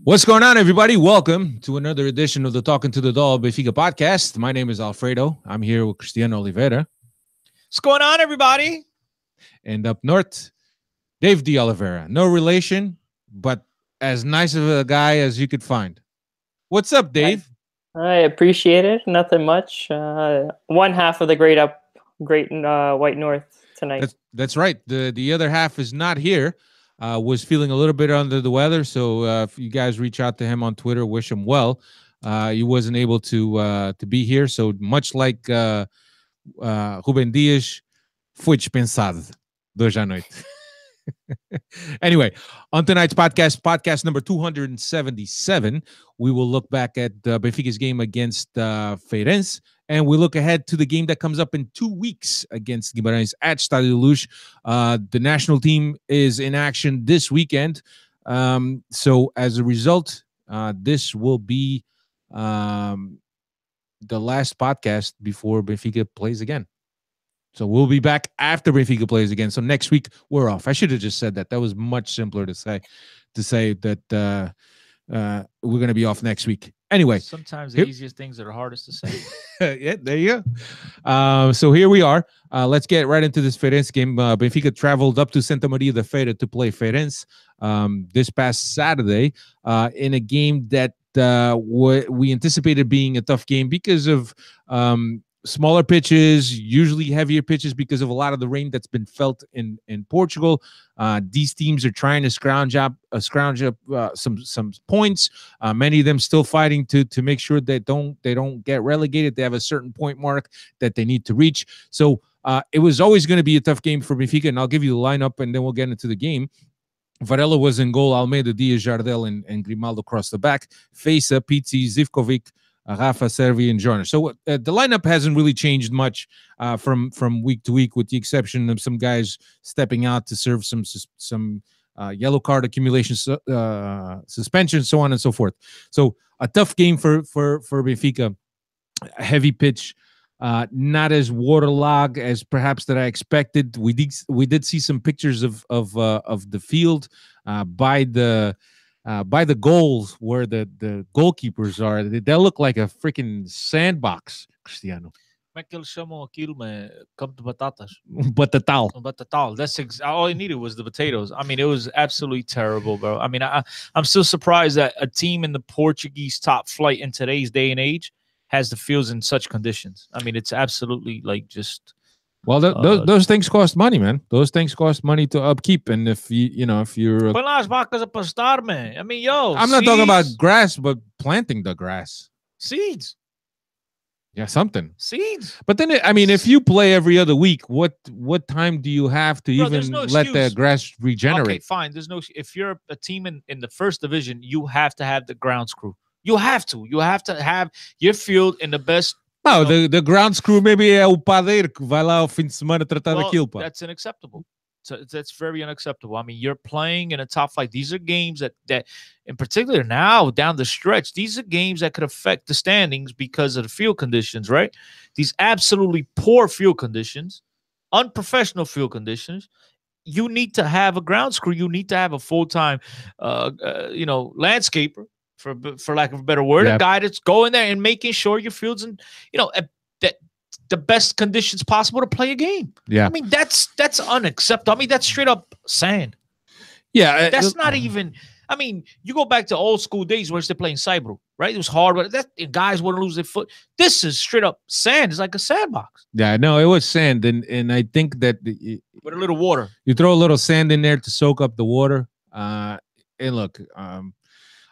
What's going on, everybody? Welcome to another edition of the Talking to the Doll Benfica podcast. My name is Alfredo. I'm here with Cristiano Oliveira. What's going on, everybody? And up north, Dave De Oliveira. No relation, but as nice of a guy as you could find. What's up, Dave? I appreciate it. Nothing much. One half of the great White North tonight. That's right. The other half is not here. Was feeling a little bit under the weather, so if you guys reach out to him on Twitter, wish him well. He wasn't able to be here, so much like Ruben Dias, foi dispensado hoje à noite. Anyway, on tonight's podcast number 277, we will look back at Benfica's game against Feirense, and we look ahead to the game that comes up in 2 weeks against Guimaraes at Estádio da Luz. The national team is in action this weekend. So as a result, this will be the last podcast before Benfica plays again. So we'll be back after Benfica plays again. So next week we're off. I should have just said that. That was much simpler to say that we're going to be off next week. Anyway, sometimes the easiest things are the hardest to say. Yeah, there you go. So here we are. Let's get right into this Feirense game. Benfica traveled up to Santa Maria da Feira to play Feirense this past Saturday in a game that we anticipated being a tough game because of smaller pitches, usually heavier pitches because of a lot of the rain that's been felt in Portugal. These teams are trying to scrounge up some points. Many of them still fighting to make sure they don't get relegated. They have a certain point mark that they need to reach. So it was always going to be a tough game for Benfica, and I'll give you the lineup, and then we'll get into the game. Varela was in goal. Almeida, Dias, Jardel, and Grimaldo across the back. Feirense, Pizzi, Zivkovic, Rafa, Servi, and Jorner. So the lineup hasn't really changed much from week to week, with the exception of some guys stepping out to serve some yellow card accumulation, suspension, so on and so forth. So a tough game for Benfica. A heavy pitch, not as waterlogged as perhaps that I expected. We did see some pictures of the field by the goals where the goalkeepers are. They look like a freaking sandbox, Cristiano. Como é que eles chamam aquilo, campo de batatas? Batatal. Batatal. That's all I needed was the potatoes. I mean, it was absolutely terrible, bro. I mean, I'm still surprised that a team in the Portuguese top flight in today's day and age has the fields in such conditions. I mean, it's absolutely like just... Well, those things cost money, man. Those things cost money to upkeep, and if you're... Põe lá as vacas a pastar, man. I mean, I'm not talking about grass, but planting the grass. Seeds. Yeah, something. Seeds. But then, I mean, if you play every other week, what time do you have to even let the grass regenerate? Okay, fine. There's no... If you're a team in the first division, you have to have the ground screw. You have to have your field in the best... No, the ground screw maybe é o padeiro que vai lá ao fim de semana tratar daquilo, pá. That's unacceptable. So that's very unacceptable. I mean, you're playing in a top flight. These are games that in particular now down the stretch, these are games that could affect the standings because of the field conditions, right? These absolutely poor field conditions, unprofessional field conditions. You need to have a ground screw. You need to have a full-time, landscaper. For lack of a better word, a guy that's going there and making sure your field's in, the best conditions possible to play a game. Yeah, I mean that's unacceptable. I mean that's straight up sand. Yeah, that's not even. I mean, you go back to old school days where they're playing Cybro, right? It was hard, but guys wouldn't lose their foot. This is straight up sand. It's like a sandbox. Yeah, no, it was sand, and I think that with a little water, you throw a little sand in there to soak up the water. And look,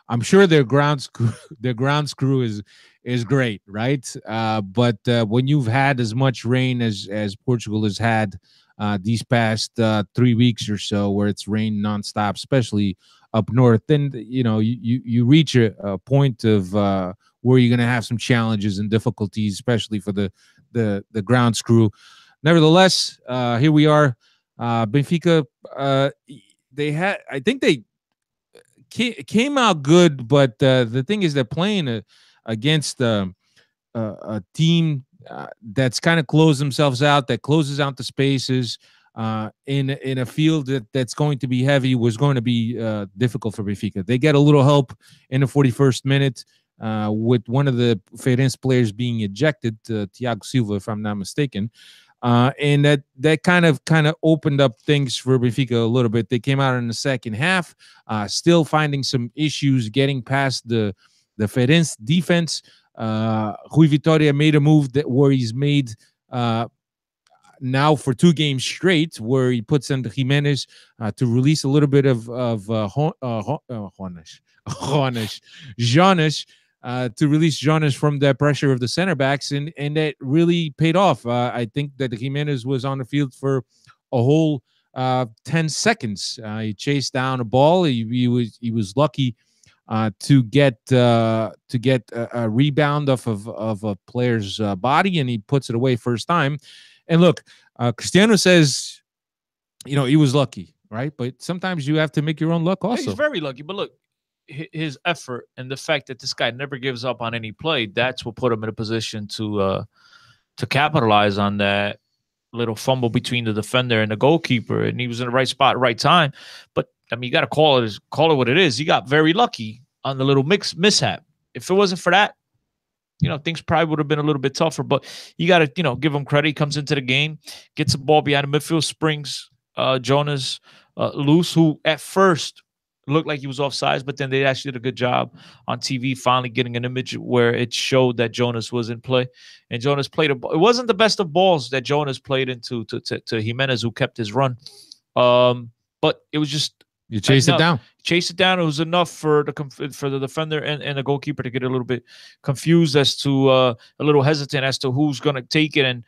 I'm sure their ground screw is great, right? But when you've had as much rain as Portugal has had these past 3 weeks or so, where it's rained nonstop, especially up north, then you reach a point of where you're going to have some challenges and difficulties, especially for the ground screw. Nevertheless, here we are. Benfica, I think they came out good, but the thing is they're playing against a team that's kind of closed themselves out, that closes out the spaces. in a field that's going to be heavy was going to be difficult for Benfica. They get a little help in the 41st minute with one of the Feirense players being ejected, Thiago Silva, if I'm not mistaken. And that kind of opened up things for Benfica a little bit. They came out in the second half, still finding some issues getting past the Feirense defense. Rui Vitoria made a move where he's made now for 2 games straight, where he puts in the Jimenez to release a little bit of Jonas, to release Jonas from the pressure of the center backs, and that really paid off. I think that Jimenez was on the field for a whole 10 seconds. He chased down a ball. He was lucky to get a rebound off of a player's body, and he puts it away first time. And look, Cristiano says, he was lucky, right? But sometimes you have to make your own luck also. He's very lucky. But look, his effort and the fact that this guy never gives up on any play, that's what put him in a position to capitalize on that little fumble between the defender and the goalkeeper. And he was in the right spot, right time. But I mean, you got to call it what it is. He got very lucky on the little mishap. If it wasn't for that, things probably would have been a little bit tougher. But you got to, give him credit. He comes into the game, gets the ball behind the midfield, springs Jonas loose, who at first looked like he was offsides, but then they actually did a good job on TV, finally getting an image where it showed that Jonas was in play. And Jonas played it wasn't the best of balls that Jonas played into to Jimenez, who kept his run. But it was just, you chase it down. Chase it down. It was enough for the defender and the goalkeeper to get a little bit confused as to a little hesitant as to who's going to take it, and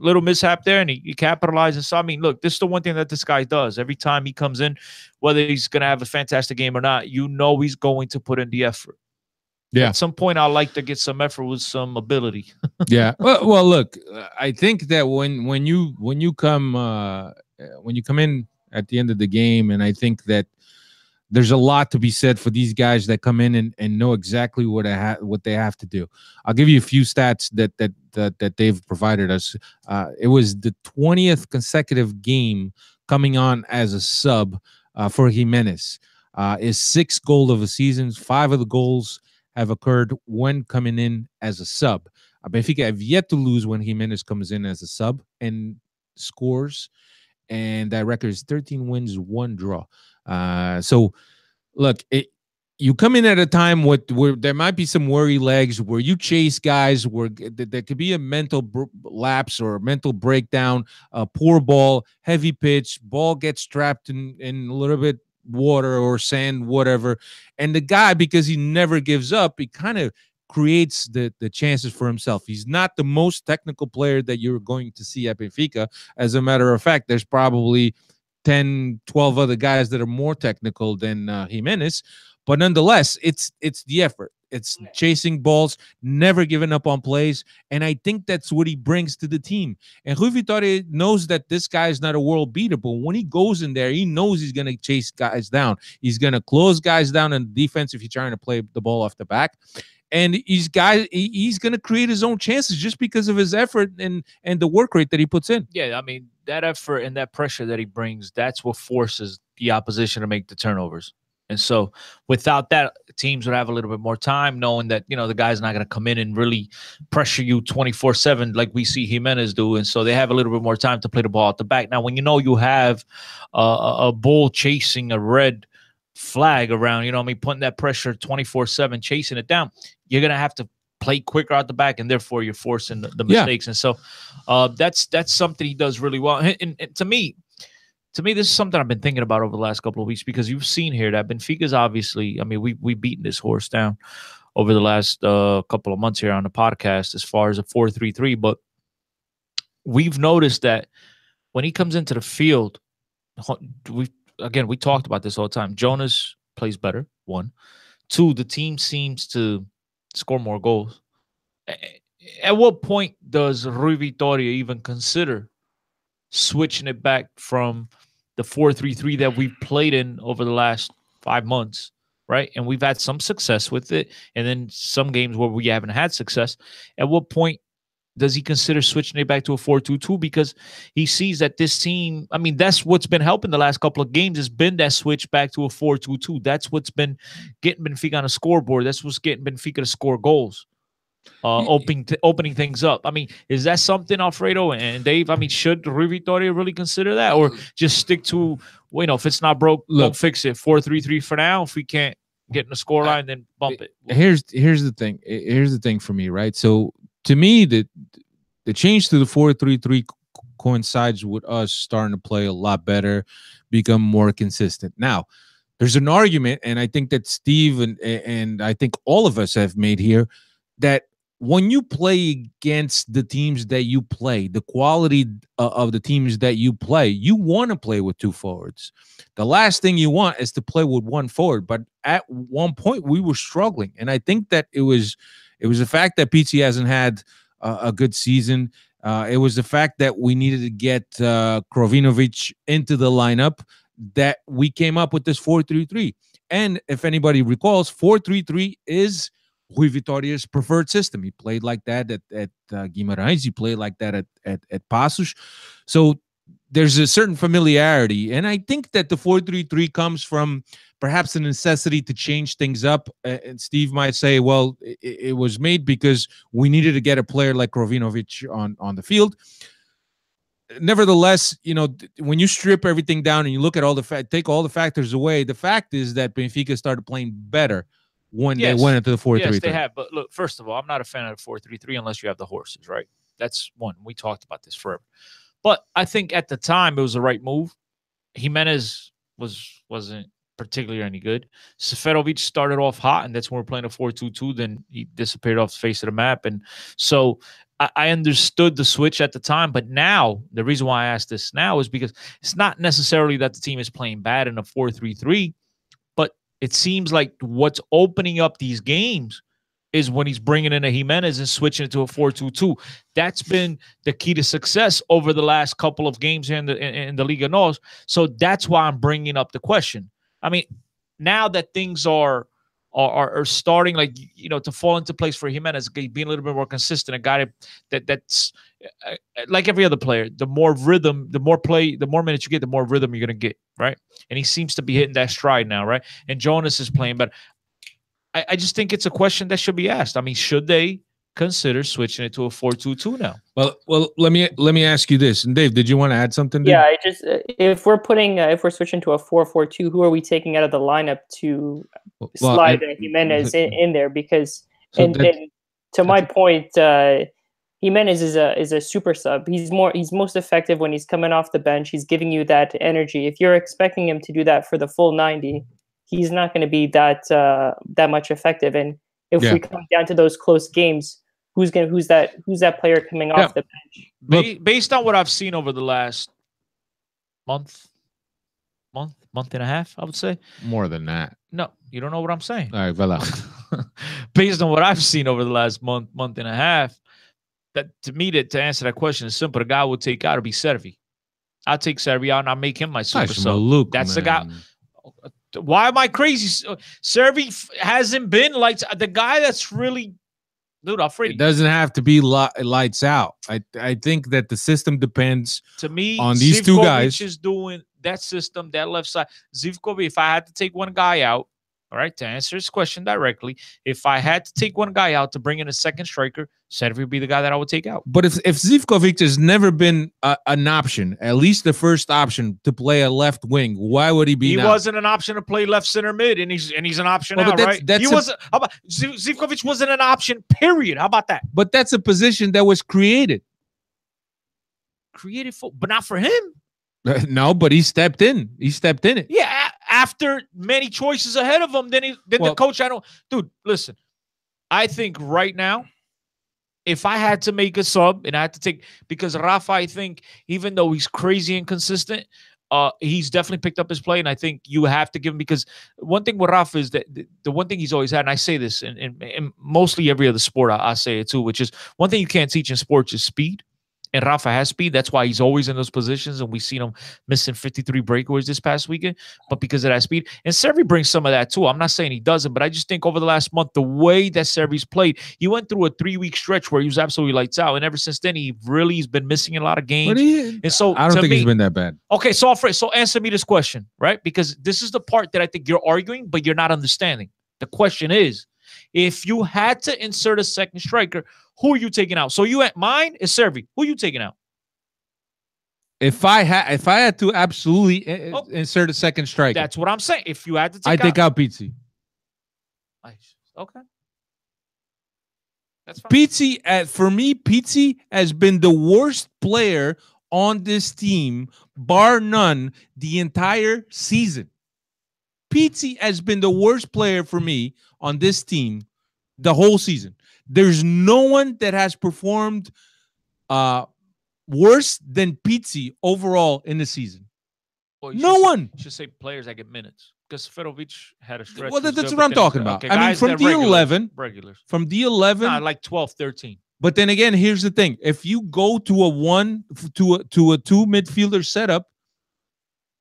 little mishap there, and he capitalizes. So I mean, look, this is the one thing that this guy does every time he comes in, whether he's going to have a fantastic game or not. He's going to put in the effort. Yeah. At some point, I like to get some effort with some ability. Yeah. Well, look, I think that when you come in at the end of the game, and I think that there's a lot to be said for these guys that come in and know exactly what they have to do. I'll give you a few stats that they've provided us. It was the 20th consecutive game coming on as a sub for Jimenez. His 6th goal of the season. 5 of the goals have occurred when coming in as a sub. Benfica have yet to lose when Jimenez comes in as a sub and scores, and that record is 13 wins, 1 draw. So, look, you come in at a time where there might be some worry legs, where you chase guys, where there could be a mental lapse or a mental breakdown, a poor ball, heavy pitch, ball gets trapped in a little bit water or sand, whatever. And the guy, because he never gives up, he kind of creates the chances for himself. He's not the most technical player that you're going to see at Benfica. As a matter of fact, there's probably 10, 12 other guys that are more technical than Jimenez. But nonetheless, it's the effort. It's chasing balls, never giving up on plays. And I think that's what he brings to the team. And Rui Vitoria knows that this guy is not a world beater, but when he goes in there, he knows he's going to chase guys down. He's going to close guys down in defense if you're trying to play the ball off the back. And he's going to create his own chances just because of his effort and the work rate that he puts in. Yeah, I mean, that effort and that pressure that he brings, that's what forces the opposition to make the turnovers. And so without that, teams would have a little bit more time, knowing that, the guy's not going to come in and really pressure you 24/7 like we see Jimenez do. And so they have a little bit more time to play the ball at the back. Now, when you have a bull chasing a red flag around, putting that pressure 24/7, chasing it down, you're going to have to play quicker out the back, and therefore you're forcing the mistakes. And so that's something he does really well. And to me, this is something I've been thinking about over the last couple of weeks, because you've seen here that Benfica's obviously, I mean, we've beaten this horse down over the last couple of months here on the podcast as far as a 4-3-3, but we've noticed that when he comes into the field, we talked about this all the time. Jonas plays better, 1. 2, the team seems to score more goals. At what point does Rui Vitoria even consider switching it back from the 4-3-3 that we've played in over the last 5 months, right? And we've had some success with it, and then some games where we haven't had success. At what point does he consider switching it back to a 4-2-2? Because he sees that this team, I mean, that's what's been helping the last couple of games, has been that switch back to a 4-2-2. That's what's been getting Benfica on a scoreboard. That's what's getting Benfica to score goals, opening things up. I mean, is that something, Alfredo and Dave? I mean, should Vitoria really consider that, or just stick to, you know, if it's not broke, don't fix it. 4-3-3 for now. If we can't get in the score line, then bump it. Here's the thing. Here's the thing for me, right? So to me, the change to the 4-3-3 coincides with us starting to play a lot better, become more consistent. Now, there's an argument, and I think that Steve and I think all of us have made here, that when you play against the teams that you play, the quality of the teams that you play, you want to play with two forwards. The last thing you want is to play with one forward. But at one point, we were struggling, and I think that it was the fact that Pizzi hasn't had a good season. It was the fact that we needed to get Krovinovic into the lineup that we came up with this 4-3-3. And if anybody recalls, 4-3-3 is Rui Vitoria's preferred system. He played like that at Guimaraes. He played like that at Passos. So there's a certain familiarity. And I think that the 4-3-3 comes from perhaps the necessity to change things up. And Steve might say, well, it was made because we needed to get a player like Krovinovic on the field. Nevertheless, you know, when you strip everything down and you look at all take all the factors away, the fact is that Benfica started playing better when they went into the 4-3-3. Yes, they have. But look, first of all, I'm not a fan of the 4-3-3 unless you have the horses, right? That's one. We talked about this forever. But I think at the time it was the right move. Jimenez wasn't particularly any good. Seferovic started off hot, and that's when we're playing a 4-2-2. Then he disappeared off the face of the map. And so I understood the switch at the time. But now, the reason why I asked this now is because it's not necessarily that the team is playing bad in a 4-3-3. It seems like what's opening up these games is when he's bringing in a Jimenez and switching it to a 4-2-2. That's been the key to success over the last couple of games here in the Liga NOS. So that's why I'm bringing up the question. I mean, now that things are starting, like, you know, to fall into place for Jimenez, being a little bit more consistent, a guy that's like every other player, the more rhythm, the more play, the more minutes you get, the more rhythm you're going to get, right? And he seems to be hitting that stride now, right? And Jonas is playing, but I just think it's a question that should be asked. I mean, should they consider switching it to a 4-2-2 now? Well, let me ask you this. And Dave, did you want to add something? Yeah, I just if we're switching to a 4-4-2, who are we taking out of the lineup to slide Jimenez in there? Because and to my point, Jimenez is a super sub. He's most effective when he's coming off the bench. He's giving you that energy. If you're expecting him to do that for the full 90, he's not going to be that much effective. And if we come down to those close games, who's that player coming off the bench? Based on what I've seen over the last month and a half, I would say. More than that. No, you don't know what I'm saying. All right, voilà. Based on what I've seen over the last month and a half, that to me, to answer that question is simple. The guy I would take out to be Servi. I'll take Servi out and I'll make him my super sub. That's the guy. Why am I crazy? Servi hasn't been like the guy that's really, dude, Alfredo. It doesn't have to be lights out. I think that the system depends to me on these two guys. Is doing that system, that left side. Zivkovic, if I had to take one guy out, all right, to answer his question directly, if I had to take one guy out to bring in a second striker, Servi would be the guy that I would take out. But if Zivkovic has never been an option, at least the first option to play a left wing, why would he be? He wasn't an option to play left center mid, and he's an option now, right? Zivkovic wasn't an option, period. How about that? But that's a position that was created but not for him. No, but he stepped in. He stepped in it. Yeah, after many choices ahead of him, then the coach. Dude, listen. I think right now, if I had to make a sub and I had to take, because Rafa, I think, even though he's crazy inconsistent, he's definitely picked up his play, and I think you have to give him, because one thing with Rafa is that the one thing he's always had, and I say this in mostly every other sport, I say it too, which is one thing you can't teach in sports is speed. And Rafa has speed. That's why he's always in those positions. And we've seen him missing 53 breakaways this past weekend, but because of that speed. And Servi brings some of that too. I'm not saying he doesn't, but I just think over the last month, the way that Servi's played, he went through a 3-week stretch where he was absolutely lights out. And ever since then, he's been missing a lot of games. And so I don't think he's been that bad. Okay, so Alfred, so answer me this question, right? Because this is the part that I think you're arguing, but you're not understanding. The question is, if you had to insert a second striker, who are you taking out? So mine is Servi. Who are you taking out? If I had to absolutely insert a second striker, that's what I'm saying. If you had to take out Pizzi. Okay. That's fine. Pizzi, for me, Pizzi has been the worst player on this team, bar none, the entire season. Pizzi has been the worst player for me on this team the whole season. There's no one that has performed worse than Pizzi overall in the season. Well, no one. You should say players that get minutes because Fedovic had a stretch. Well, that's what I'm talking about. Okay, I mean, from regulars. From D11, like 12, 13. But then again, here's the thing: if you go to a two midfielder setup,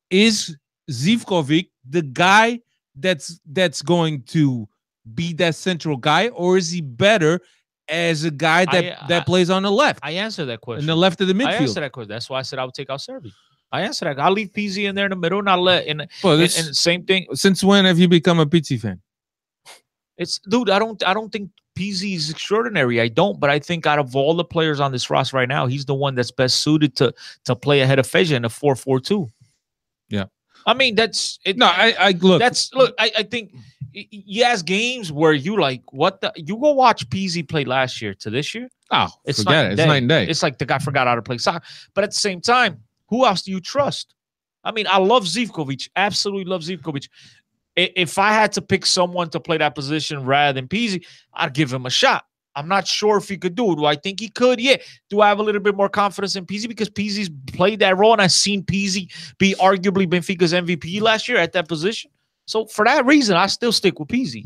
is Zivkovic the guy that's going to be that central guy, or is he better as a guy that plays on the left? I answered that question. In the left of the midfield. I answered that question. That's why I said I would take out Servi. I answered that. I'll leave Pizzi in there in the middle, and I'll let and same thing. Since when have you become a Pizzi fan? Dude, I don't think Pizzi is extraordinary. I don't, but I think out of all the players on this roster right now, he's the one that's best suited to play ahead of Feja in a 4-4-2. Yeah. I mean, that's it. No, I think he has games where you you go watch Pizzi play last year to this year. Oh, it's night and day. It's like the guy forgot how to play soccer. But at the same time, who else do you trust? I mean, I love Zivkovic. Absolutely love Zivkovic. If I had to pick someone to play that position rather than Pizzi, I'd give him a shot. I'm not sure if he could do it. Do I think he could? Yeah. Do I have a little bit more confidence in Pizzi because Pizzi's played that role and I've seen Pizzi be arguably Benfica's MVP last year at that position? So for that reason, I still stick with Pizzi.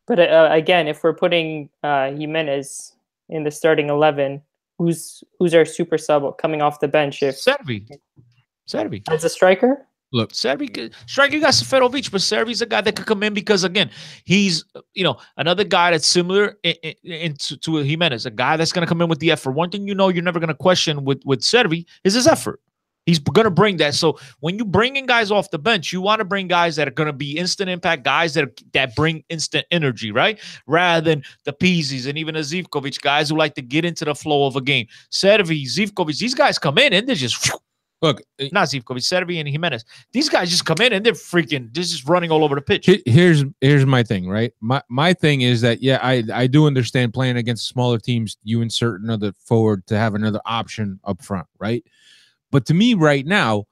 But again, if we're putting Jimenez in the starting 11, who's our super sub coming off the bench? Servi. As a striker? Look, Servi, striker got Seferovic, but Servi's a guy that could come in because, again, he's, another guy that's similar to Jimenez, a guy that's going to come in with the effort. One thing you're never going to question with Servi is his effort. He's going to bring that. So when you bring in guys off the bench, you want to bring guys that are going to be instant impact, guys that bring instant energy, right? Rather than the Pizzis and even the Zivkovic guys who like to get into the flow of a game. Servi, Zivkovic, these guys come in and they're just... Look, not Zivkovic, Servi and Jimenez. These guys just come in and they're just running all over the pitch. Here's my thing, right? My thing is that, yeah, I do understand playing against smaller teams, you insert another forward to have another option up front, right? But to me right now,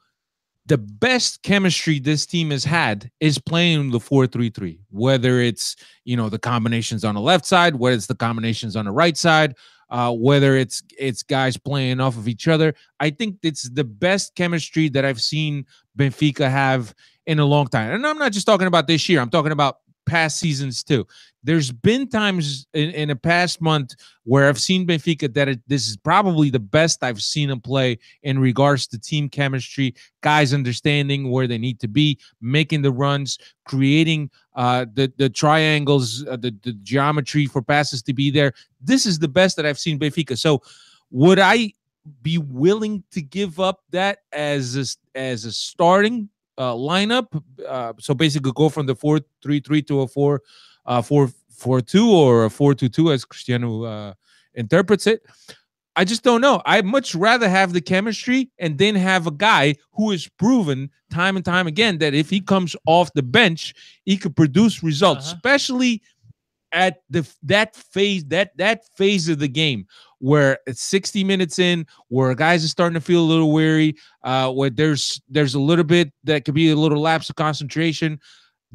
the best chemistry this team has had is playing the 4-3-3, whether it's, the combinations on the left side, whether it's the combinations on the right side, whether it's guys playing off of each other. I think it's the best chemistry that I've seen Benfica have in a long time. And I'm not just talking about this year. I'm talking about past seasons too. There's been times in the past month where I've seen Benfica that this is probably the best I've seen them play in regards to team chemistry, guys understanding where they need to be, making the runs, creating the triangles, the geometry for passes to be there. This is the best that I've seen Benfica. So would I be willing to give up that as a starting lineup? So basically go from the 4-3-3 to a 4-4-2 or a 4-2-2 as Cristiano interprets it. I just don't know. I'd much rather have the chemistry and then have a guy who is proven time and time again that if he comes off the bench, he could produce results, especially at that phase of the game where it's 60 minutes in, where guys are starting to feel a little weary, where there's a little bit that could be a little lapse of concentration.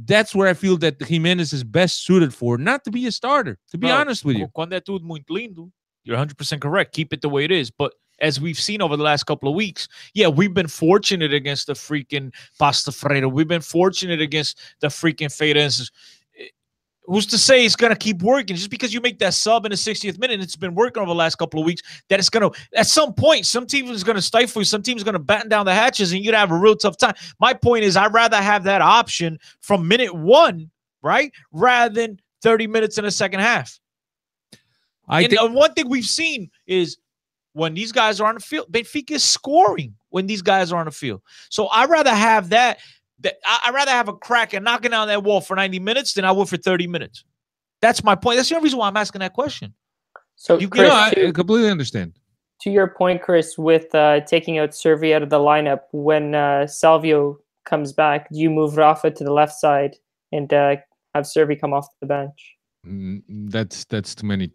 That's where I feel that Jimenez is best suited for, not to be a starter, to be honest with you. Quando é tudo muito lindo, you're 100% correct. Keep it the way it is. But as we've seen over the last couple of weeks, yeah, we've been fortunate against the freaking Pasta Freire. We've been fortunate against the freaking Feirense. who's to say it's going to keep working? Just because you make that sub in the 60th minute, and it's been working over the last couple of weeks, that it's going to, at some point, some team is going to stifle you, some team is going to batten down the hatches, and you're going to have a real tough time. My point is, I'd rather have that option from minute 1, right, rather than 30 minutes in the second half. And one thing we've seen is when these guys are on the field, Benfica is scoring when these guys are on the field. So I'd rather have that. I'd rather have a crack and knocking down that wall for 90 minutes than I would for 30 minutes. That's my point. That's the only reason why I'm asking that question. So, Chris, I completely understand. To your point, Chris, with taking out Servi out of the lineup, when Salvio comes back, do you move Rafa to the left side and have Servi come off the bench? That's too many.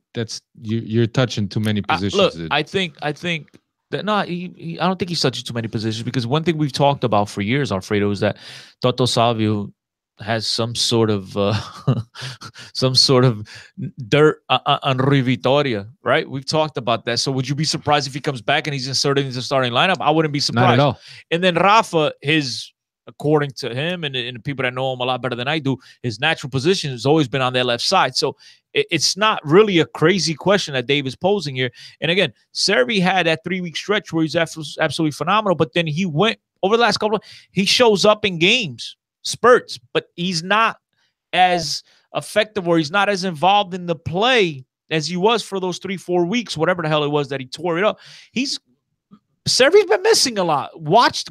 You're touching too many positions. Look, I think that I don't think he's touching too many positions, because one thing we've talked about for years, Alfredo, is that Toto Salvio has some sort of dirt on Rui Vitoria, right? We've talked about that. So would you be surprised if he comes back and he's inserted into the starting lineup? I wouldn't be surprised. Not at all. And then Rafa, according to him and the people that know him a lot better than I do, his natural position has always been on their left side. So it's not really a crazy question that Dave is posing here. And again, Servi had that 3-week stretch where he's absolutely phenomenal, but then he went over the last he shows up in games, spurts, but he's not as effective, or he's not as involved in the play as he was for those 3-4 weeks, whatever the hell it was that he tore it up. Servi's been missing a lot.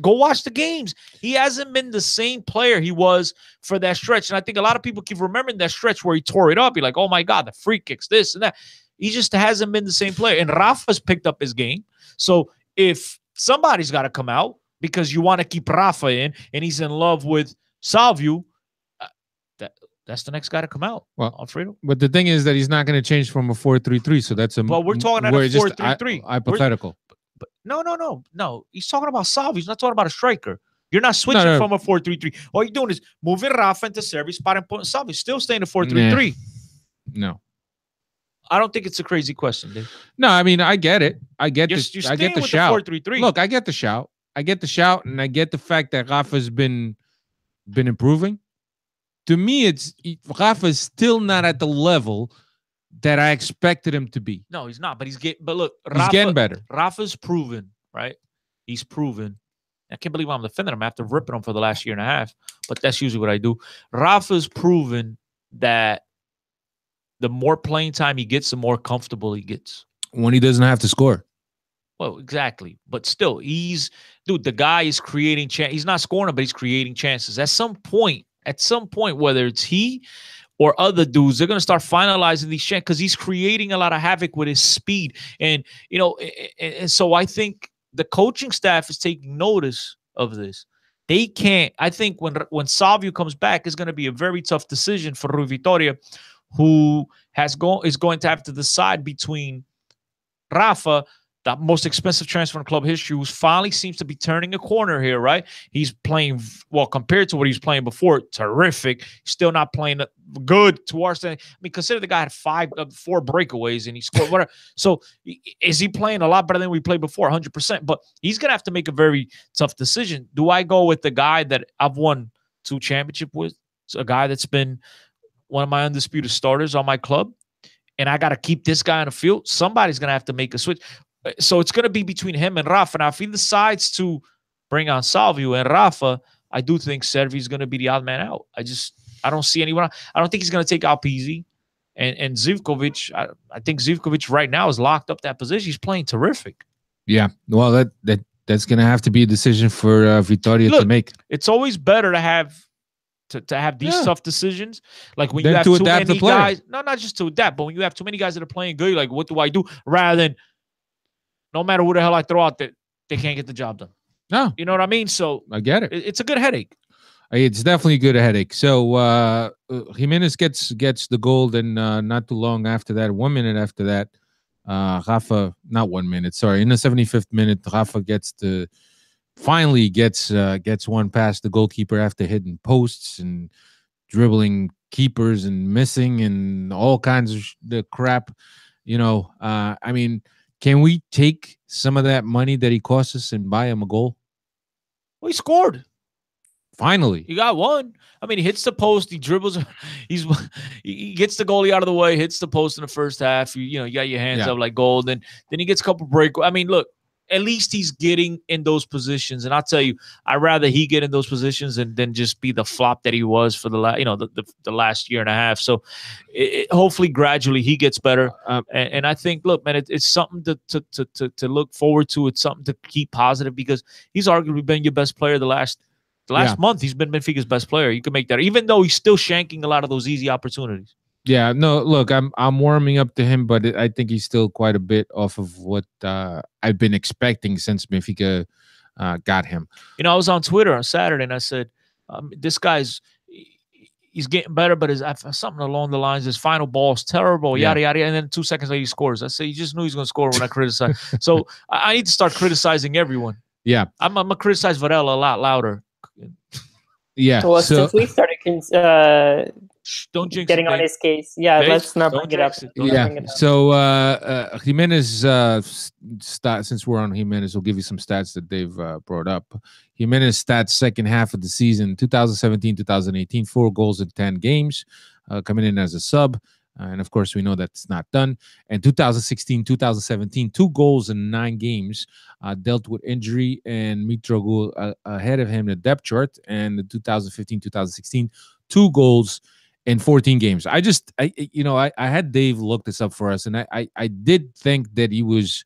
Go watch the games. He hasn't been the same player he was for that stretch. And I think a lot of people keep remembering that stretch where he tore it up. You're like, oh my God, the free kicks, this and that. He just hasn't been the same player. And Rafa's picked up his game. So if somebody's got to come out because you want to keep Rafa in and he's in love with Salvio, that's the next guy to come out. Well, Alfredo. But the thing is that he's not going to change from a 4-3-3. So that's Well, we're talking about a 4-3-3. Hypothetical. No. He's talking about Salvio. He's not talking about a striker. You're not switching from a 4-3-3. All you're doing is moving Rafa into Servi, spotting Salvio. Still staying in 4-3-3. No. I don't think it's a crazy question, dude. No, I mean, I get it. I get the shout. 4-3-3. Look, I get the shout. And I get the fact that Rafa's been improving. To me, Rafa's still not at the level that I expected him to be. No, he's not. But look, he's getting better. Rafa's proven, right? He's proven. I can't believe I'm defending him after ripping him for the last year and a half. But that's usually what I do. Rafa's proven that the more playing time he gets, the more comfortable he gets. When he doesn't have to score. Well, exactly. But still, the guy is creating chances. He's not scoring, but he's creating chances. At some point, whether it's he or other dudes, they're going to start finalizing these chances because he's creating a lot of havoc with his speed. And, and so I think the coaching staff is taking notice of this. They can't. I think when Salvio comes back, it's going to be a very tough decision for Rui Vitoria, who is going to have to decide between Rafa, the most expensive transfer in club history, who finally seems to be turning a corner here, right? He's playing, well, compared to what he was playing before, terrific. Still not playing good towards that. I mean, consider the guy had 4 breakaways and he scored whatever. So is he playing a lot better than we played before? 100%. But he's going to have to make a very tough decision. Do I go with the guy that I've won 2 championships with? It's a guy that's been one of my undisputed starters on my club, and I got to keep this guy on the field? Somebody's going to have to make a switch. So it's going to be between him and Rafa. Now, if he decides to bring on Salvio and Rafa, I do think Servi is going to be the odd man out. I don't see anyone. I don't think he's going to take out Pizzi and Zivkovic. I think Zivkovic right now is locked up that position. He's playing terrific. Yeah. Well, that's going to have to be a decision for Vitoria to make. It's always better to have these tough decisions. Like when you have too many guys. No, not just to adapt, but when you have too many guys that are playing good, you're like, what do I do? Rather than no matter who the hell I throw out there, they can't get the job done. No. You know what I mean? So I get it. It's a good headache. It's definitely a good headache. So Jimenez gets the goal, then not too long after that, 1 minute after that, Rafa, not 1 minute, sorry, in the 75th minute, Rafa finally gets one past the goalkeeper after hitting posts and dribbling keepers and missing and all kinds of the crap. I mean, can we take some of that money that he cost us and buy him a goal? Well, he scored. Finally. You got one. I mean, he hits the post, he dribbles, he gets the goalie out of the way, hits the post in the first half. You got your hands up like gold, and then he gets a couple break. I mean, look, at least he's getting in those positions. And I'll tell you, I'd rather he get in those positions than just be the flop that he was for the last year and a half. So hopefully gradually he gets better. And I think, look, man, it's something to look forward to. It's something to keep positive because he's arguably been your best player the last month. He's been Benfica's best player. You can make that, even though he's still shanking a lot of those easy opportunities. Yeah, no, look, I'm warming up to him, but I think he's still quite a bit off of what I've been expecting since Benfica got him. I was on Twitter on Saturday and I said, this guy's he's getting better, but something along the lines, his final ball is terrible, yada, yada. And then 2 seconds later, he scores. I say, you just knew he's going to score when I criticize. So I need to start criticizing everyone. Yeah. I'm going to criticize Varela a lot louder. Yeah. Well, since we started don't jinx getting it, on his case. Yeah, let's not bring it up. So Jimenez, since we're on Jimenez, we'll give you some stats that they've brought up. Jimenez stats second half of the season, 2017-2018, 4 goals in 10 games, coming in as a sub. And of course, we know that's not done. And 2016-2017, 2 goals in 9 games, dealt with injury, and Mitroglou ahead of him in the depth chart. And the 2015-2016, 2 goals in 14 games. I had Dave look this up for us, and I did think that he was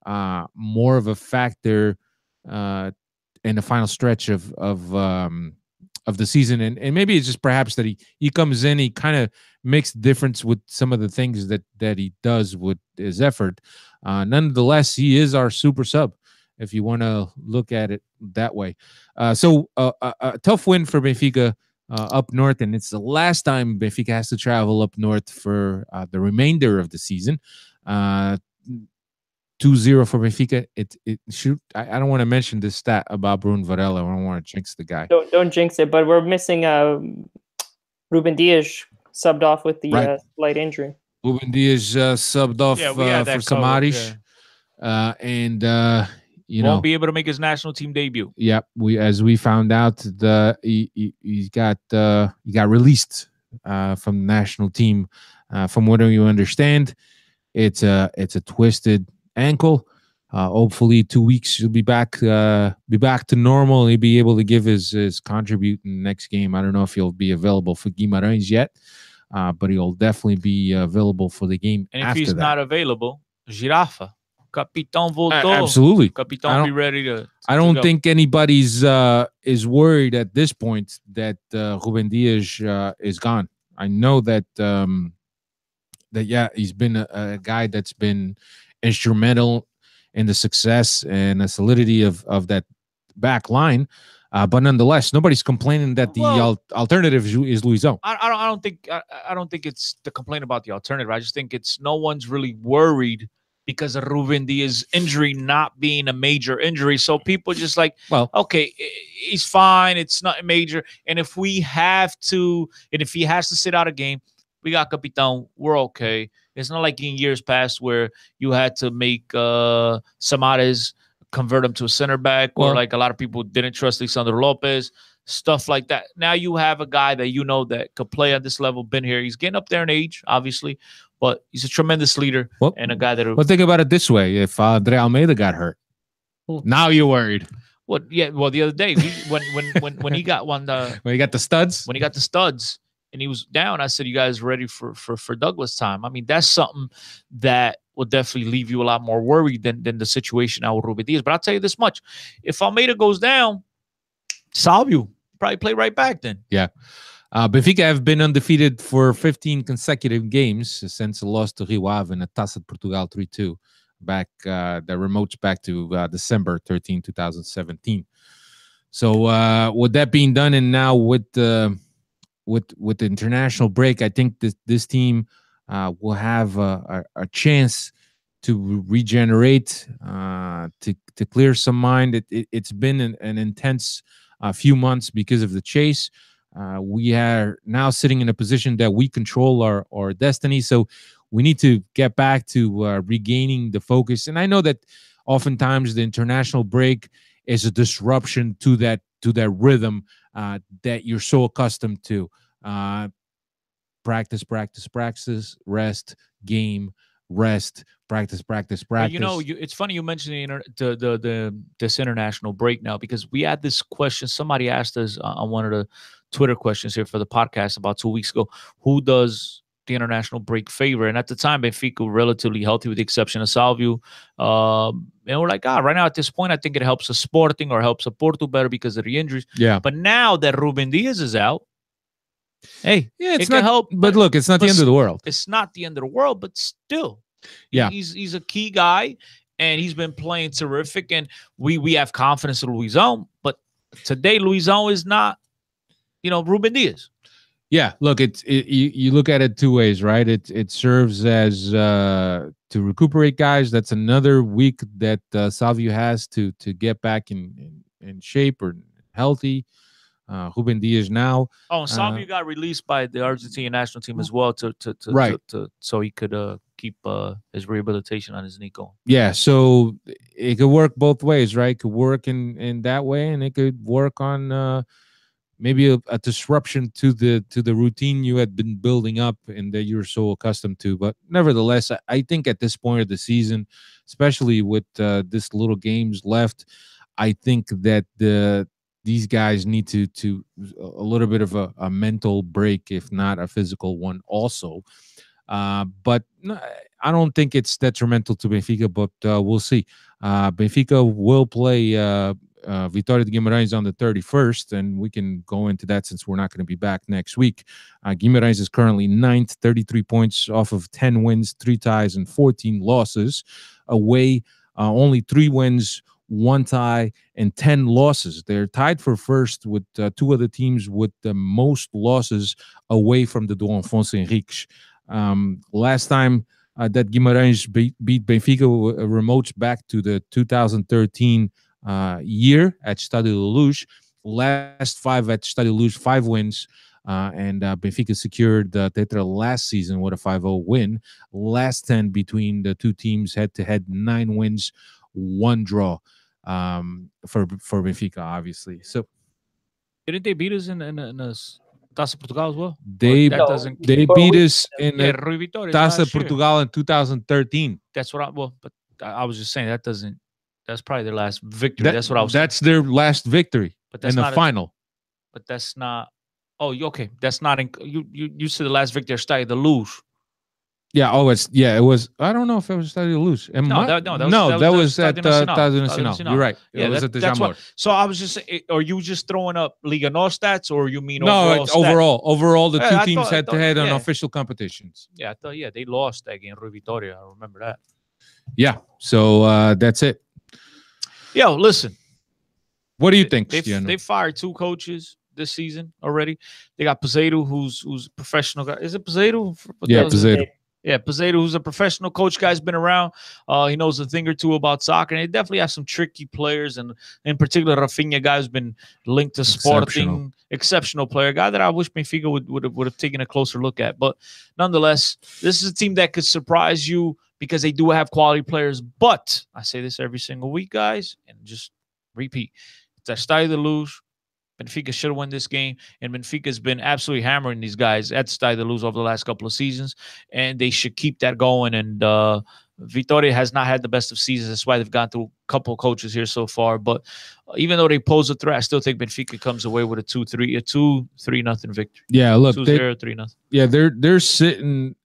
more of a factor in the final stretch of the season, and maybe it's just perhaps that he comes in, he kind of makes difference with some of the things that he does with his effort. Nonetheless, he is our super sub, if you want to look at it that way. So a tough win for Benfica up north, and it's the last time Benfica has to travel up north for the remainder of the season. 2-0 for Benfica. I don't want to mention this stat about Bruno Varela. I don't want to jinx the guy. Don't jinx it, but we're missing Ruben Dias subbed off with the slight injury. Ruben Dias subbed off for Samaris. And won't be able to make his national team debut. Yeah, as we found out, he got released from the national team. From what you understand, it's a twisted ankle. Hopefully 2 weeks he'll be back to normal. He'll be able to give his contribute in the next game. I don't know if he'll be available for Guimaraes yet, but he'll definitely be available for the game. And if he's not available, Girafa, Capitão voltou. Absolutely, Capitão be ready to. I don't think anybody's is worried at this point that Ruben Dias is gone. I know that he's been a guy that's been instrumental in the success and the solidity of that back line, but nonetheless, nobody's complaining that the alternative is Luizão. I don't think it's the complaint about the alternative. I just think it's no one's really worried because of Ruben Dias' injury not being a major injury. So people just like, okay, he's fine. It's not major. And if he has to sit out a game, we got Capitão. We're okay. It's not like in years past where you had to make Samaris convert him to a center back, or like a lot of people didn't trust Lisandro Lopez, stuff like that. Now you have a guy that that could play at this level, been here. He's getting up there in age, obviously, but he's a tremendous leader and a guy that... Well, think about it this way. If Andre Almeida got hurt, now you're worried. Well, the other day, when he got when he got the studs? When he got the studs, and he was down, I said, you guys ready for Douglas time? I mean, that's something that will definitely leave you a lot more worried than the situation now with Ruben Dias. But I'll tell you this much. If Almeida goes down, Salvio probably play right back then. Yeah. Benfica have been undefeated for 15 consecutive games since the loss to Rio Ave in the Taça de Portugal 3-2. Back, that remotes back to December 13, 2017. So with that being done, and now with the international break, I think this team will have a chance to regenerate, to clear some mind. It's been an intense few months because of the chase. We are now sitting in a position that we control our destiny, so we need to get back to regaining the focus. And I know that oftentimes the international break is a disruption to that to that rhythm that you're so accustomed to. Practice, practice, practice, rest, game, rest, practice, practice, practice. It's funny you mentioned this international break now, because we had this question. Somebody asked us on one of the Twitter questions here for the podcast about 2 weeks ago, who does the international break favor? And at the time, Benfica were relatively healthy with the exception of Salvio. And we're like, right now at this point, I think it helps a Sporting or helps a Porto better because of the injuries. Yeah. But now that Ruben Diaz is out, hey, yeah, it's it can not help. But look, it's not the end of the world. It's not the end of the world, but still, yeah, he's a key guy, and he's been playing terrific. And we have confidence in Luizão, but today Luizão is not, Ruben Diaz. Yeah, look, you look at it two ways, right? It serves as to recuperate guys. That's another week that Salvio has to get back in shape or healthy. Ruben Diaz now. Oh, and Salvio got released by the Argentine national team as well so he could keep his rehabilitation on his knee going. Yeah, so it could work both ways, right? It could work in that way, and it could work on maybe a disruption to the routine you had been building up and that you're so accustomed to. But nevertheless, I think at this point of the season, especially with this little games left, I think that these guys need to a little bit of a mental break, if not a physical one also. But I don't think it's detrimental to Benfica, but we'll see. Benfica will play Vitoria de Guimaraes on the 31st, and we can go into that since we're not going to be back next week. Guimaraes is currently 9th, 33 points off of 10 wins, 3 ties, and 14 losses. Away, only 3 wins, 1 tie, and 10 losses. They're tied for first with 2 other teams with the most losses away from the Dom Afonso Henriques. Last time that Guimarães beat Benfica remotes back to the 2013 year at Estádio da Luz. Last 5 at Estádio da Luz, 5 wins. And Benfica secured the Tetra last season with a 5-0 win. Last 10 between the two teams head-to-head, 9 wins, 1 draw for Benfica, obviously. So didn't they beat us in Taça Portugal as well? They beat us in the Taça Portugal in 2013. That's what but I was just saying that's probably their last victory. That's what I was saying. That's their last victory in the final. But that's not. Oh, okay. That's not. You said the last victory started to lose. Yeah. Oh, it was. I don't know if it was Estádio da Luz. That was at Estádio Nacional. You're right. It was at the Jamor. So I was just saying, are you just throwing up Liga NOS stats, or you mean overall the two teams head to head on official competitions? Yeah, I thought they lost that game, Vitoria. I remember that. Yeah. So that's it. Yo, listen. What do you think? They fired 2 coaches this season already. They got Peseiro, who's a professional guy. Is it Peseiro? Yeah, Peseiro. Yeah, Peseiro, who's a professional coach, guy's been around. He knows a thing or two about soccer, and they definitely have some tricky players, and in particular, Rafinha, guy who's been linked to Sporting, exceptional player, guy that I wish Benfica would have taken a closer look at. But nonetheless, this is a team that could surprise you because they do have quality players. But I say this every single week, guys, and just repeat: it's a Estádio da Luz. Benfica should have won this game, and Benfica's been absolutely hammering these guys at Estádio da Luz over the last couple of seasons, and they should keep that going. And Vitoria has not had the best of seasons. That's why they've gone through a couple of coaches here so far. But even though they pose a threat, I still think Benfica comes away with a 2-3 victory. Yeah, look, 2-0, 3-0. Yeah, they're sitting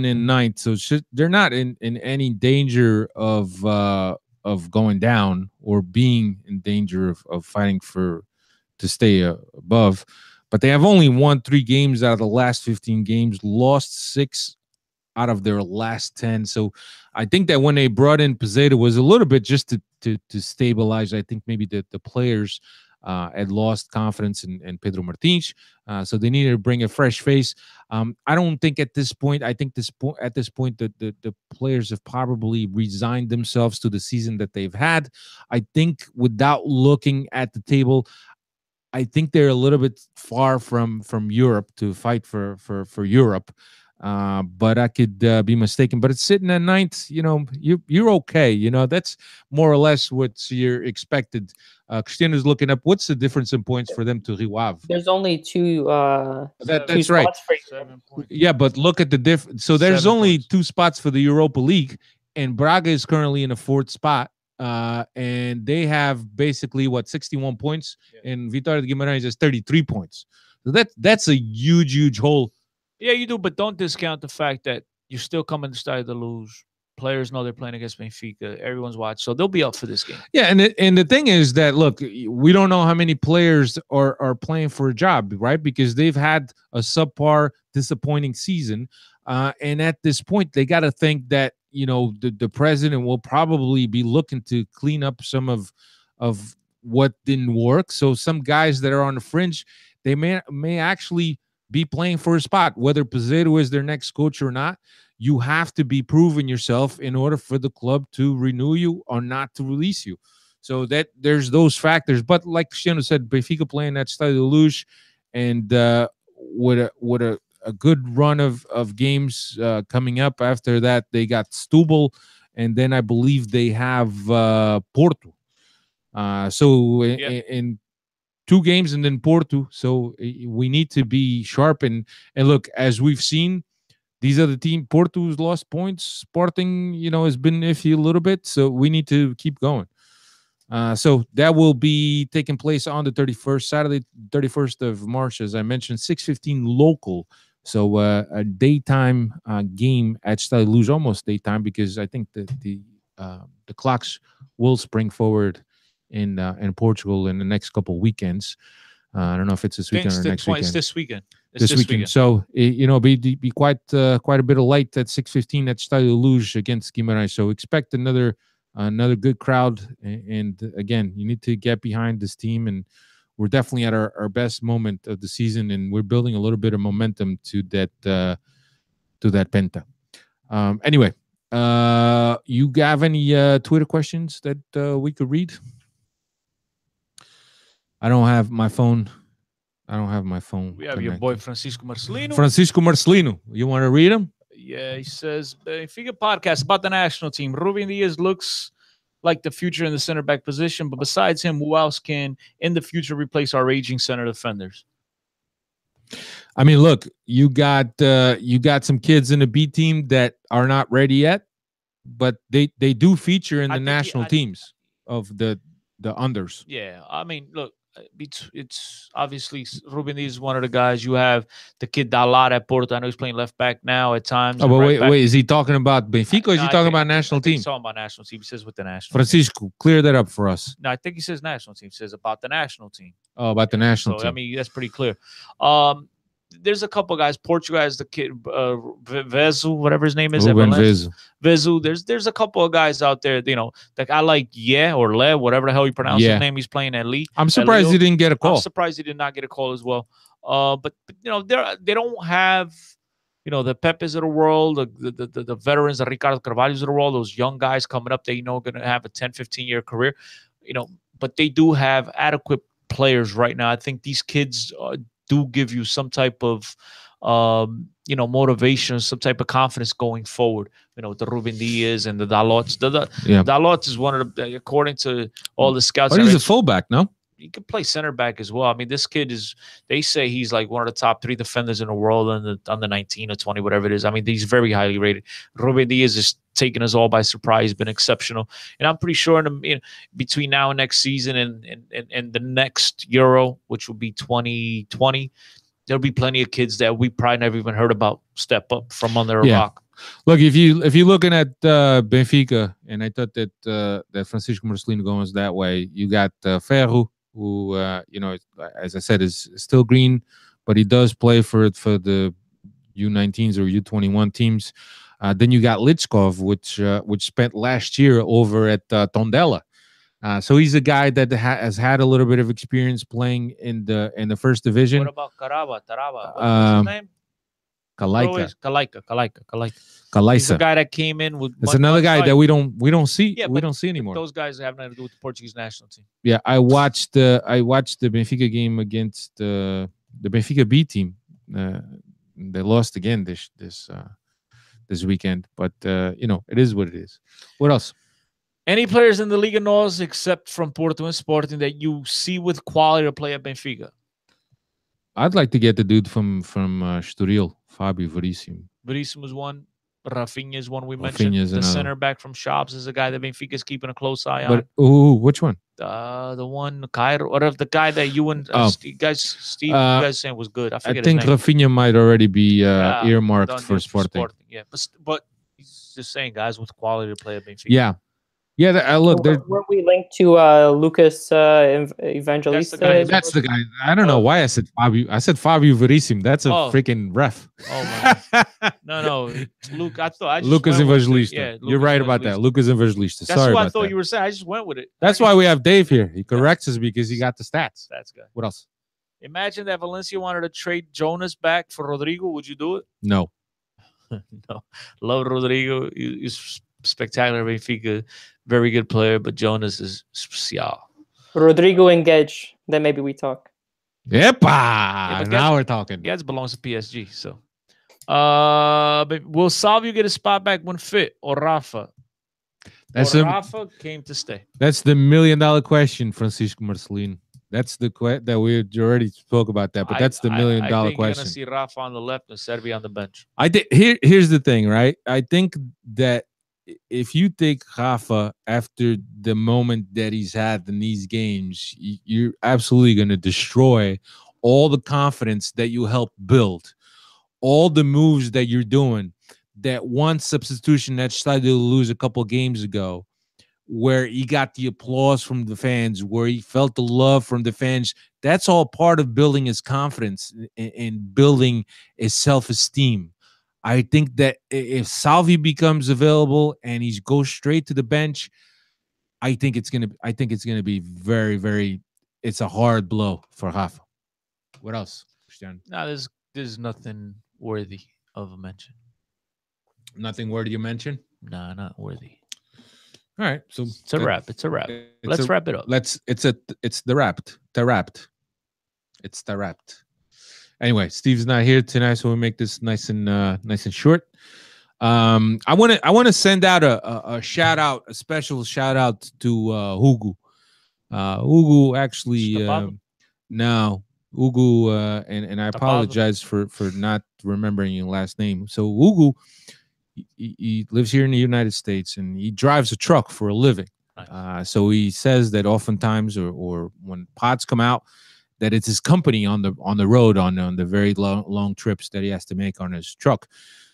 in 9th, so they're not in any danger of going down or being in danger of fighting to stay above. But they have only won 3 games out of the last 15 games, lost 6 out of their last 10. So I think that when they brought in Peseiro was a little bit just to stabilize. I think maybe the players had lost confidence in Pedro Martins, so they needed to bring a fresh face. I don't think at this point. I think at this point the players have probably resigned themselves to the season that they've had. I think without looking at the table, I think they're a little bit far from Europe to fight for Europe. but I could be mistaken. But it's sitting at ninth. You're okay. That's more or less what's your expected. Cristiano's looking up what's the difference in points for them to Rio Ave. There's only two. That's right. 7 points. Yeah, but look at the difference. So there's 7 only points. 2 spots for the Europa League, and Braga is currently in a 4th spot. And they have basically 61 points, and Vitoria de Guimaraes has 33 points. So that's a huge hole. Yeah, you do, but don't discount the fact that you still come in the start to lose. Players know they're playing against Benfica. Everyone's watching, so they'll be up for this game. Yeah, and the thing is that, look, we don't know how many players are playing for a job, right? Because they've had a subpar, disappointing season, and at this point, they got to think that the president will probably be looking to clean up some of what didn't work. So some guys that are on the fringe, they may actually be playing for a spot, whether Pizarro is their next coach or not. You have to be proving yourself in order for the club to renew you or not to release you. So that there's those factors. But like Cristiano said, Benfica playing at Stade de Luz, and with a good run of games coming up. After that, they got Stubble, and then I believe they have Porto. So in 2 games and then Porto. So we need to be sharp and look, as we've seen, these are the team. Porto's lost points. Sporting, has been iffy a little bit. So we need to keep going. So that will be taking place on the 31st, Saturday, 31st of March, as I mentioned, 6:15 local. So a daytime game at Stade Luz, almost daytime, because I think the clocks will spring forward in Portugal in the next couple of weekends. I don't know if it's this weekend or next weekend. It's this weekend. This weekend. So be quite a bit of light at 6:15 at Stade Luz against Guimarães. So expect another good crowd. And again, you need to get behind this team, and we're definitely at our best moment of the season, and we're building a little bit of momentum to that penta. Anyway, you have any Twitter questions that we could read? I don't have my phone. We have your boy Francisco Marcelino. You want to read him? Yeah, he says, Benfica podcast about the national team. Ruben Diaz looks like the future in the center back position, but besides him, who else can in the future replace our aging center defenders? I mean, look, you got some kids in the B team that are not ready yet, but they do feature in the national teams of the unders. Yeah, I mean, look, it's obviously Ruben Diaz is one of the guys. You have the kid Dalat at Porto. I know he's playing left back now at times. Oh, but wait, is he talking about Benfica or is he talking about national team? He's talking about national team. He says with the national Francisco, team. Clear that up for us. No, I think he says national team. He says about the national team. Oh, about the national team. I mean, that's pretty clear. There's a couple guys. Portugal has the kid Vezu, whatever his name is. Vezu. There's a couple of guys out there, like I like or Le, whatever the hell you pronounce his name. He's playing at Lee. I'm surprised he didn't get a call. I'm surprised he did not get a call as well. But they don't have the Pepes of the world, the veterans, the Ricardo Carvalhos of the world, those young guys coming up that going to have a 10, 15-year career. But they do have adequate players right now. I think these kids do give you some type of motivation, some type of confidence going forward. The Ruben Diaz and the Dalots. Dalots is one of the, according to all the scouts. But he's a fullback, no? He could play center back as well. I mean, this kid they say he's like one of the top 3 defenders in the world under 19 or 20, whatever it is. I mean, he's very highly rated. Ruben Diaz is taking us all by surprise, been exceptional. And I'm pretty sure between now and next season and the next Euro, which will be 2020, there'll be plenty of kids that we probably never even heard about step up from under a rock. Look, if you're looking at Benfica, and I thought that Francisco Marcelino goes that way, you got Ferro, who as I said, is still green, but he does play for the U19s or U21 teams. Then you got Litskov, which spent last year over at Tondela. So he's a guy that has had a little bit of experience playing in the first division. What about Taraba? What's his name? Kalaika. He's the guy that came in with. It's another guy that we don't see. Yeah, we don't see anymore. Those guys have nothing to do with the Portuguese national team. Yeah, I watched the Benfica game against the Benfica B team they lost again this weekend. But it is what it is. What else? Any players in the Liga NOS except from Porto and Sporting that you see with quality to play at Benfica? I'd like to get the dude from Estoril, Fábio Veríssimo. Veríssimo is one. Rafinha is one we Rafinha mentioned. is The another. center back from Shops is a guy that Benfica is keeping a close eye on. But which one? The one Cairo, or the guy that you and Steve you guys saying was good. I forget think his name. Rafinha might already be earmarked for Sporting. Yeah, but he's just saying guys with quality to play at Benfica. Yeah. Look, were we linked to Lucas Evangelista? That's the guy. I don't know why I said Fábio. I said Fábio Veríssimo. That's a freaking ref. Oh my! No, Luke. I just Lucas Evangelista. Yeah, you're right about that. Lucas Evangelista. That's Sorry what about I thought that. you were saying. I just went with it. That's why we have Dave here. He corrects us because he got the stats. That's good. What else? Imagine that Valencia wanted to trade Jonas back for Rodrigo. Would you do it? No. No. Love Rodrigo. He's spectacular Benfica. Very good player, but Jonas is special. Rodrigo and Gage. Then maybe we talk. Yepa! Now we're talking. Gage belongs to PSG, so. But will Salvio get a spot back when fit, or Rafa? Rafa came to stay. That's the $1 million question, Francisco Marcelino. That's the that we already spoke about that, but that's the $1 million question. I think you're gonna see Rafa on the left and Servi on the bench. Here's the thing, right? I think that if you take Rafa after the moment that he's had in these games, you're absolutely going to destroy all the confidence that you helped build, all the moves that you're doing. That one substitution that started to lose a couple games ago, where he got the applause from the fans, where he felt the love from the fans, that's all part of building his confidence and building his self-esteem. I think that if Salvi becomes available and he goes straight to the bench, I think it's gonna be very, very. It's a hard blow for Rafa. What else, Cristiano? No, there's nothing worthy of a mention. Nothing worthy of mention? No, not worthy. All right, so it's a wrap. It's a wrap. Let's wrap it up. It's the wrapped. It's the wrapped. Anyway, Steve's not here tonight, so we make this nice and short. I want to send out a shout out, a special shout out to Hugo. Hugo actually no Hugo and I apologize for not remembering your last name. So Hugo, he lives here in the United States and he drives a truck for a living. Nice. So he says that oftentimes or when pods come out, that it's his company on the road on the very long trips that he has to make on his truck.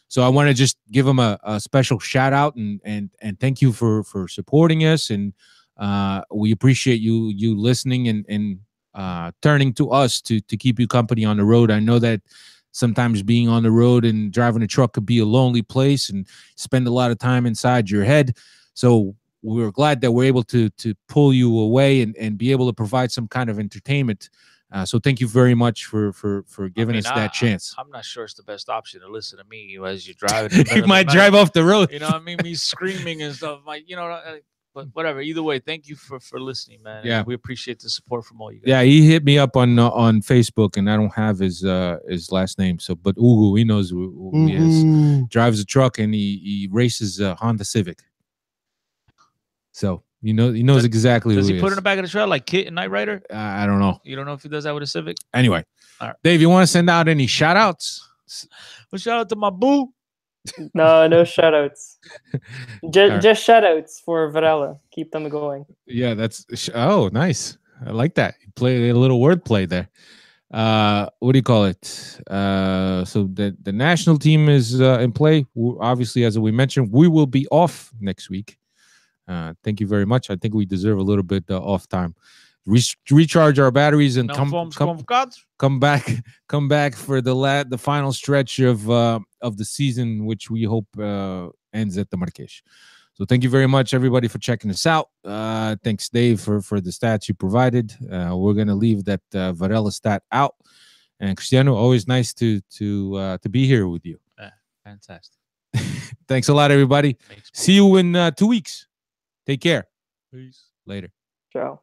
So I want to just give him a special shout out and thank you for supporting us, and we appreciate you listening and turning to us to keep you company on the road. I know that sometimes being on the road and driving a truck could be a lonely place and spend a lot of time inside your head. So we're glad that we're able to pull you away and be able to provide some kind of entertainment. So thank you very much for giving us that chance. I'm not sure it's the best option to listen to me as you're driving. You might drive off the road. You know what I mean? Me screaming and stuff. Like, but whatever. Either way, thank you for listening, man. Yeah. And we appreciate the support from all you guys. Yeah, he hit me up on Facebook, and I don't have his last name. So, but Ugu, he knows who he is. Drives a truck, and he races a Honda Civic. So he knows exactly. Does who he put it in the back of the truck like Kit and Knight Rider? I don't know. You don't know if he does that with a Civic? Anyway, all right. Dave, you want to send out any shout outs? Well, shout out to my boo. No shout outs. Just shout outs for Varela. Keep them going. Yeah, that's nice. I like that. You play a little wordplay there. What do you call it? So the national team is in play. Obviously, as we mentioned, we will be off next week. Thank you very much. I think we deserve a little bit off time. Recharge our batteries and come back for the final stretch of the season, which we hope ends at the Marquês. So thank you very much, everybody, for checking us out. Thanks, Dave, for the stats you provided. We're gonna leave that Varela stat out. And Cristiano, always nice to be here with you. Fantastic. Thanks a lot, everybody. See you in 2 weeks. Take care. Peace. Later. Ciao.